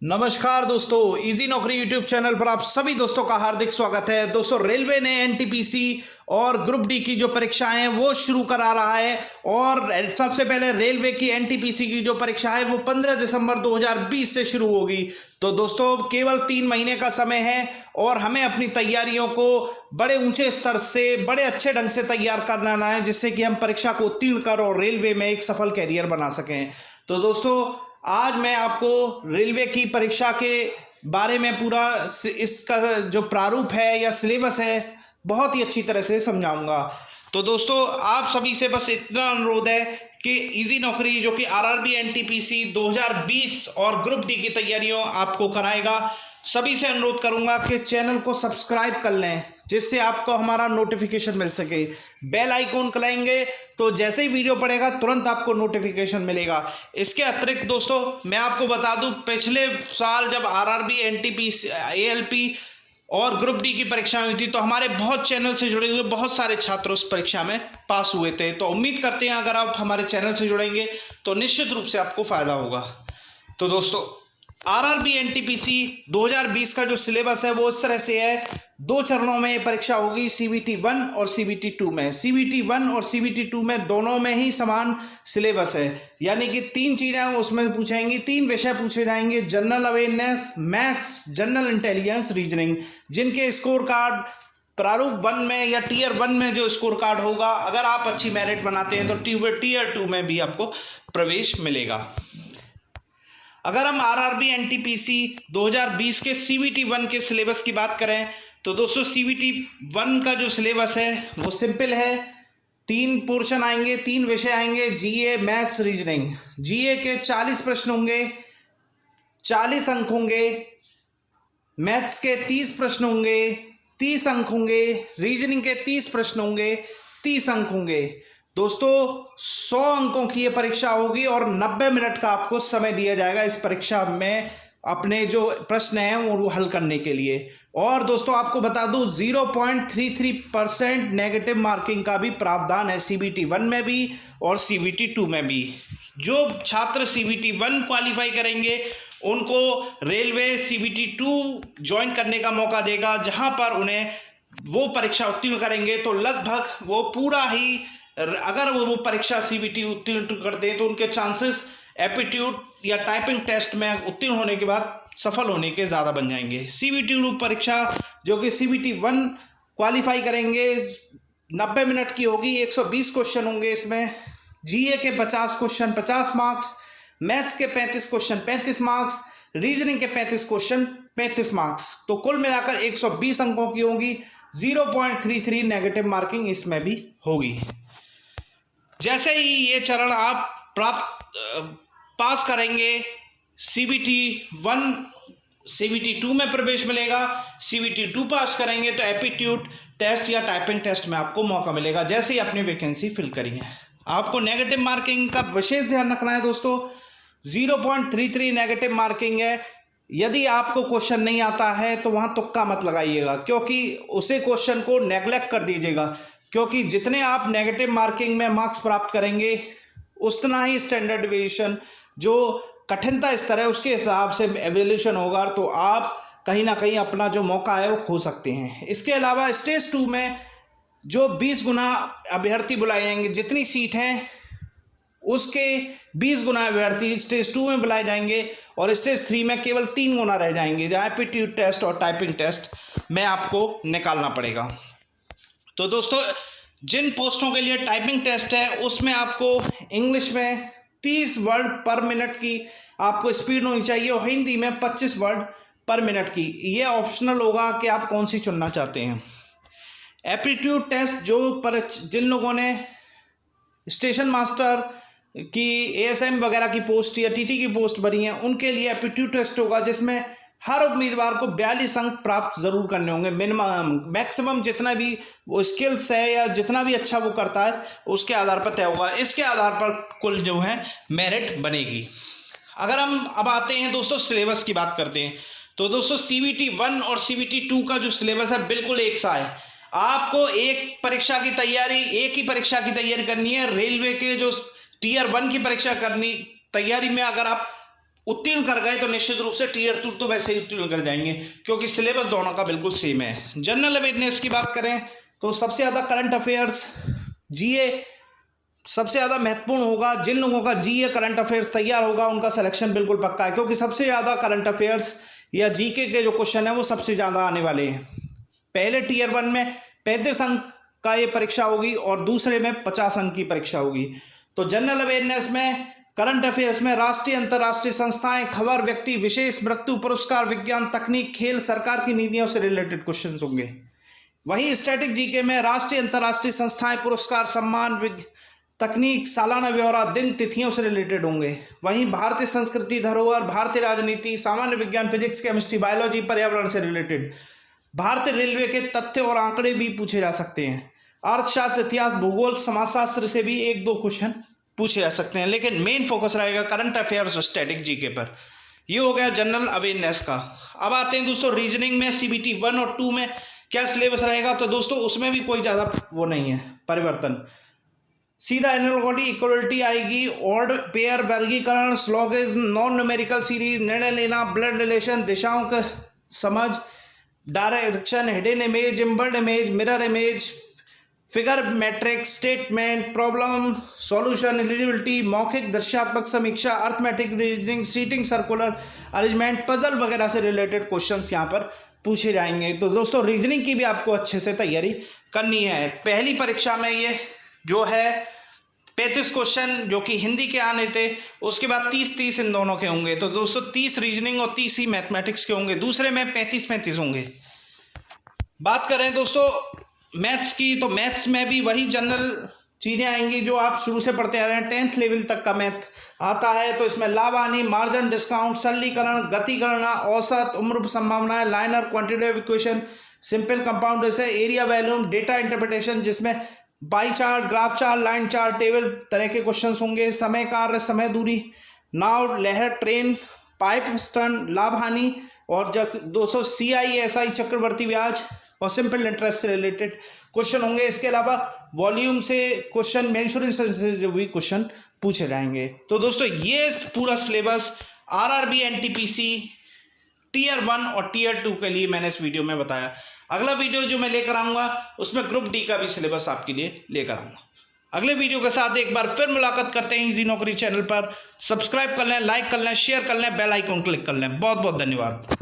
नमस्कार दोस्तों, इजी नौकरी यूट्यूब चैनल पर आप सभी दोस्तों का हार्दिक स्वागत है। दोस्तों, रेलवे ने एनटीपीसी और ग्रुप डी की जो परीक्षाएं हैं वो शुरू करा रहा है। और सबसे पहले रेलवे की एनटीपीसी की जो परीक्षा है वो 15 दिसंबर 2020 से शुरू होगी। तो दोस्तों, केवल 3 महीने का समय है और हमें अपनी तैयारियों को बड़े ऊंचे स्तर से बड़े अच्छे ढंग से तैयार करना है, जिससे कि हम परीक्षा को उत्तीर्ण कर और रेलवे में एक सफल कैरियर बना सकें। तो दोस्तों, आज मैं आपको रेलवे की परीक्षा के बारे में पूरा इसका जो प्रारूप है या सिलेबस है बहुत ही अच्छी तरह से समझाऊंगा। तो दोस्तों, आप सभी से बस इतना अनुरोध है कि इजी नौकरी जो कि आरआरबी एनटीपीसी 2020 और ग्रुप डी की तैयारियों आपको कराएगा, सभी से अनुरोध करूंगा कि चैनल को सब्सक्राइब कर लें, जिससे आपको हमारा नोटिफिकेशन मिल सके। बेल आइकॉन क्लिकेंगे तो जैसे ही वीडियो पड़ेगा तुरंत आपको नोटिफिकेशन मिलेगा। इसके अतिरिक्त दोस्तों, मैं आपको बता दूं, पिछले साल जब आरआरबी एनटीपीसी एएलपी और ग्रुप डी की परीक्षा हुई थी तो हमारे बहुत चैनल से जुड़े हुए बहुत सारे छात्र उस परीक्षा में पास हुए थे। तो उम्मीद करते हैं अगर आप हमारे चैनल से जुड़ेंगे तो निश्चित रूप से आपको फायदा होगा। तो दोस्तों, आरआरबी एनटीपीसी 2020 का जो सिलेबस है वो इस तरह से है। 2 चरणों में ये परीक्षा होगी, सीबीटी 1 और सीबीटी 2 में। सीबीटी 1 और सीबीटी 2 में दोनों में ही समान सिलेबस है, यानी कि 3 चीज़ें उसमें पूछेंगी, 3 विषय पूछे जाएंगे: general awareness, maths, general intelligence, reasoning, जिनके स्कोर कार्ड प्रारूप 1 में या टीयर 1 में जो स्कोर कार्ड होगा, अगर आप अच्छी मेरिट बनाते हैं तो टीयर 2 में भी आपको प्रवेश मिलेगा। अगर हम आरआरबी एनटीपीसी 2020 के सीबीटी 1 के सिलेबस की बात करें तो दोस्तों, सीबीटी 1 का जो सिलेबस है वो सिंपल है। 3 पोर्शन आएंगे, 3 विषय आएंगे: जीए, मैथ्स, रीजनिंग। जीए के 40 प्रश्न होंगे, 40 अंक होंगे। मैथ्स के 30 प्रश्न होंगे, 30 अंक होंगे। रीजनिंग के 30 प्रश्न होंगे, 30 अंक होंगे। दोस्तों, 100 अंकों की ये परीक्षा होगी और 90 मिनट का आपको समय दिया जाएगा इस परीक्षा में अपने जो प्रश्न हैं वो हल करने के लिए। और दोस्तों, आपको बता दूं, 0.33% नेगेटिव मार्किंग का भी प्रावधान है सीबीटी 1 में भी और सीबीटी 2 में भी। जो छात्र सीबीटी 1 क्वालिफाई करेंगे उनको रेलवे सीबीटी 2 ज्वाइन करने का मौका देगा, जहां पर उन्हें वो परीक्षा उत्तीर्ण करेंगे तो लगभग वो पूरा ही, अगर वो परीक्षा सीबीटी उत्तीर्ण करते हैं तो उनके चांसेस एप्टीट्यूड या टाइपिंग टेस्ट में उत्तीर्ण होने के बाद सफल होने के ज़्यादा बन जाएंगे। सीबीटी 2 परीक्षा जो कि सीबीटी 1 क्वालिफाई करेंगे 90 मिनट की होगी, 120 क्वेश्चन होंगे इसमें। जीए के 50 क्वेश्चन 50 मार्क्स, मैथ्स के 35 क्वेश्चन 35 मार्क्स, रीजनिंग के 35 क्वेश्चन 35 मार्क्स। तो कुल मिलाकर 120 अंकों की होगी। 0.33 नेगेटिव मार्किंग इसमें भी होगी। जैसे ही ये चरण आप पास करेंगे, सीबीटी 1 सीबीटी 2 में प्रवेश मिलेगा। सीबीटी 2 पास करेंगे तो एप्टीट्यूड टेस्ट या टाइपिंग टेस्ट में आपको मौका मिलेगा, जैसे ही अपनी वैकेंसी फिल करी है। आपको नेगेटिव मार्किंग का विशेष ध्यान रखना है दोस्तों। 0.33 नेगेटिव मार्किंग है। यदि आपको क्वेश्चन नहीं आता है तो वहाँ तुक्का मत लगाइएगा, क्योंकि उसे क्वेश्चन को नेग्लेक्ट कर दीजिएगा, क्योंकि जितने आप नेगेटिव मार्किंग में मार्क्स प्राप्त करेंगे उतना ही स्टैंडर्ड डेविएशन जो कठिनता स्तर है उसके हिसाब से एवल्यूशन होगा, तो आप कहीं ना कहीं अपना जो मौका है वो खो सकते हैं। इसके अलावा स्टेज 2 में जो 20 गुना अभ्यर्थी बुलाए जाएंगे, जितनी सीट हैं उसके 20 गुना अभ्यर्थी स्टेज 2 में बुलाए जाएंगे और स्टेज 3 में केवल 3 गुना रह जाएंगे, जहाँ एप्टीट्यूड टेस्ट और टाइपिंग टेस्ट में आपको निकालना पड़ेगा। तो दोस्तों, जिन पोस्टों के लिए टाइपिंग टेस्ट है उसमें आपको इंग्लिश में 30 वर्ड पर मिनट की आपको स्पीड होनी चाहिए और हिंदी में 25 वर्ड पर मिनट की। ये ऑप्शनल होगा कि आप कौन सी चुनना चाहते हैं। एप्टीट्यूड टेस्ट जिन लोगों ने स्टेशन मास्टर की, एएसएम वगैरह की पोस्ट या टीटी की पोस्ट भरी है, उनके लिए एप्टीट्यूड टेस्ट होगा, जिसमें हर उम्मीदवार को 42 अंक प्राप्त जरूर करने होंगे मिनिमम। मैक्सिमम जितना भी वो स्किल्स है या जितना भी अच्छा वो करता है उसके आधार पर तय होगा। इसके आधार पर कुल जो है मेरिट बनेगी। अगर हम अब आते हैं दोस्तों सिलेबस की बात करते हैं तो दोस्तों, सीबीटी 1 और सीबीटी 2 का जो सिलेबस है बिल्कुल एक सा है। आपको एक ही परीक्षा की तैयारी करनी है। रेलवे के जो टीयर 1 की परीक्षा तैयारी में अगर आप उत्तीर्ण कर गए तो निश्चित रूप से टीयर 2 तो वैसे ही उत्तीर्ण कर जाएंगे, क्योंकि सिलेबस दोनों का बिल्कुल सेम है। जनरल अवेयरनेस की बात करें तो सबसे ज़्यादा करंट अफेयर्स, जीए सबसे ज़्यादा महत्वपूर्ण होगा। जिन लोगों का जीए करंट अफेयर्स तैयार होगा उनका सिलेक्शन बिल्कुल पक्का है, क्योंकि सबसे ज़्यादा करंट अफेयर्स या जीके के जो क्वेश्चन है वो सबसे ज़्यादा आने वाले हैं। पहले टीयर 1 में 35 अंक का ये परीक्षा होगी और दूसरे में 50 अंक की परीक्षा होगी। तो जनरल अवेयरनेस में, करंट अफेयर्स में राष्ट्रीय अंतर्राष्ट्रीय संस्थाएं, खबर, व्यक्ति विशेष, मृत्यु, पुरस्कार, विज्ञान, तकनीक, खेल, सरकार की नीतियों से रिलेटेड क्वेश्चन होंगे। वहीं स्टैटिक जीके में राष्ट्रीय अंतर्राष्ट्रीय संस्थाएं, पुरस्कार, सम्मान, तकनीक, सालाना ब्यौरा, दिन, तिथियों से रिलेटेड होंगे। वहीं भारतीय संस्कृति, धरोहर, भारतीय राजनीति, सामान्य विज्ञान, फिजिक्स, केमिस्ट्री, बायोलॉजी, पर्यावरण से रिलेटेड। भारतीय रेलवे के तथ्य और आंकड़े भी पूछे जा सकते हैं। अर्थशास्त्र, इतिहास, भूगोल, समाजशास्त्र से भी 1-2 क्वेश्चन पूछे जा सकते हैं, लेकिन मेन फोकस रहेगा करंट अफेयर्स और स्टैटिक जीके पर। ये हो गया जनरल अवेयरनेस का। अब आते हैं दोस्तों रीजनिंग में। CBT 1 और 2 में क्या सिलेबस रहेगा, तो दोस्तों उसमें भी कोई ज़्यादा वो नहीं है परिवर्तन। सीधा इनइक्वालिटी, इक्वलिटी आएगी, ऑड पेयर, वर्गीकरण, स्लॉगेज, नॉन न्यूमेरिकल सीरीज, निर्णय लेना, ब्लड रिलेशन, दिशाओं का समझ, direction, hidden image, embedded image, mirror image, figure matrix, statement, problem solution, eligibility, मौखिक दृश्यात्मक समीक्षा, arithmetic reasoning, seating, circular arrangement, puzzle वगैरह से रिलेटेड क्वेश्चंस यहाँ पर पूछे जाएंगे। तो दोस्तों रीजनिंग की भी आपको अच्छे से तैयारी करनी है। पहली परीक्षा में ये जो है 35 क्वेश्चन जो कि हिंदी के आने थे, उसके बाद 30-30 इन दोनों के होंगे। तो दोस्तों 30 रीजनिंग और 30 ही मैथमेटिक्स के होंगे। दूसरे में 35-35 होंगे। बात करें दोस्तों मैथ्स की, तो मैथ्स में भी वही जनरल चीज़ें आएंगी जो आप शुरू से पढ़ते आ रहे हैं। 10th लेवल तक का मैथ आता है, तो इसमें लाभ हानि, मार्जिन, डिस्काउंट, सरलीकरण, गति गणना, औसत, उम्र, संभावनाएं, liner, quantitative equation, simple compound, जैसे एरिया वैल्यूम, डेटा इंटरप्रिटेशन जिसमें by chart, graph chart, line chart, table तरह के क्वेश्चंस होंगे। समय, कार्य, समय, दूरी, नाव, लहर, ट्रेन, पाइप, स्टर्न, लाभ हानि, और जब 200 CI चक्रवर्ती ब्याज और सिंपल इंटरेस्ट से रिलेटेड क्वेश्चन होंगे। इसके अलावा वॉल्यूम से क्वेश्चन, मेंसुरेशन से जो भी क्वेश्चन पूछे जाएंगे। तो दोस्तों ये पूरा सिलेबस RRB NTPC टीयर 1 और टीयर 2 के लिए मैंने इस वीडियो में बताया। अगला वीडियो जो मैं लेकर आऊँगा उसमें ग्रुप D का भी सिलेबस आपके लिए लेकर आऊँगा। अगले वीडियो के साथ एक बार फिर मुलाकात करते हैं इजी नौकरी चैनल पर। सब्सक्राइब कर लें, लाइक कर लें, शेयर कर लें, बेल आइकन क्लिक कर लें। बहुत बहुत धन्यवाद।